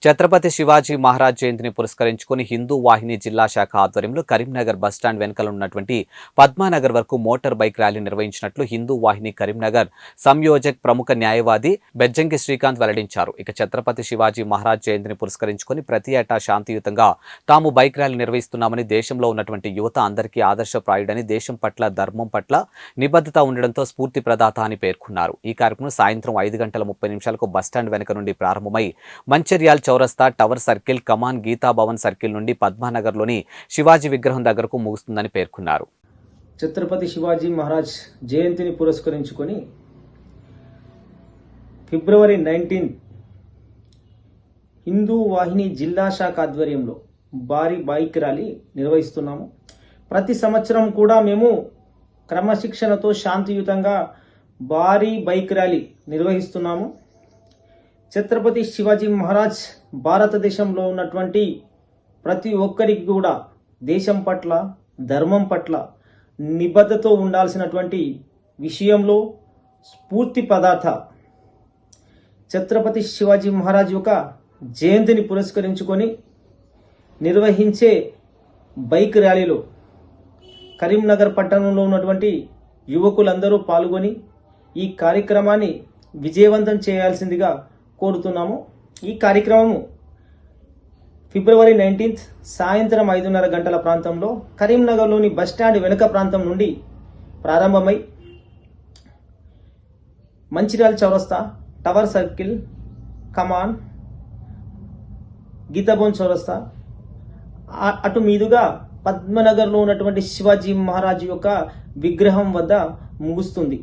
ఛత్రపతి శివాజీ మహారాజ్ జయంతిని పురస్కరించుకుని హిందూ వాహిని జిల్లా శాఖ ఆధ్వర్యంలో కరీంనగర్ బస్టాండ్ వెనుకల ఉన్నటువంటి పద్మానగర్ వరకు మోటార్ బైక్ ర్యాలీ నిర్వహించినట్లు హిందూ వాహిని కరీంనగర్ సంయోజక్ ప్రముఖ న్యాయవాది బెజ్జంకి శ్రీకాంత్ వెల్లడించారు. ఇక ఛత్రపతి శివాజీ మహారాజ్ జయంతిని పురస్కరించుకుని ప్రతి ఏటా శాంతియుతంగా తాము బైక్ ర్యాలీ నిర్వహిస్తున్నామని, దేశంలో ఉన్నటువంటి యువత అందరికీ ఆదర్శప్రాయుడని, దేశం పట్ల ధర్మం పట్ల నిబద్ధత ఉండడంతో స్ఫూర్తి ప్రదాత అని పేర్కొన్నారు. ఈ కార్యక్రమం సాయంత్రం 5:30 బస్టాండ్ వెనుక నుండి ప్రారంభమై మంచిర్యాల్ చౌరస్తా, టవర్ సర్కిల్, కమాన్, గీతా భవన్ సర్కిల్ నుండి పద్మానగర్లోని శివాజీ విగ్రహం దగ్గరకు ముగుస్తుందని పేర్కొన్నారు. ఛత్రపతి శివాజీ మహారాజ్ జయంతిని పురస్కరించుకొని ఫిబ్రవరి 19 హిందూ వాహిని జిల్లా శాఖ ఆధ్వర్యంలో భారీ బైక్ ర్యాలీ నిర్వహిస్తున్నాము. ప్రతి సంవత్సరం కూడా మేము క్రమశిక్షణతో శాంతియుతంగా భారీ బైక్ ర్యాలీ నిర్వహిస్తున్నాము. ఛత్రపతి శివాజీ మహారాజ్ భారతదేశంలో ఉన్నటువంటి ప్రతి ఒక్కరికి కూడా దేశం పట్ల, ధర్మం పట్ల నిబద్ధతో ఉండాల్సినటువంటి విషయంలో స్ఫూర్తి పదార్థ ఛత్రపతి శివాజీ మహారాజ్ యొక్క జయంతిని పురస్కరించుకొని నిర్వహించే బైక్ ర్యాలీలో కరీంనగర్ పట్టణంలో ఉన్నటువంటి యువకులందరూ పాల్గొని ఈ కార్యక్రమాన్ని విజయవంతం చేయాల్సిందిగా కోరుతున్నాము. ఈ కార్యక్రమము ఫిబ్రవరి 19 సాయంత్రం 5:30 ప్రాంతంలో కరీంనగర్లోని బస్టాండ్ వెనుక ప్రాంతం నుండి ప్రారంభమై మంచిర్యాల్ చౌరస్తా, టవర్ సర్కిల్, కమాన్, గీతాభవన్ చౌరస్తా అటు మీదుగా పద్మనగర్లో ఉన్నటువంటి శివాజీ మహారాజ్ యొక్క విగ్రహం వద్ద ముగుస్తుంది.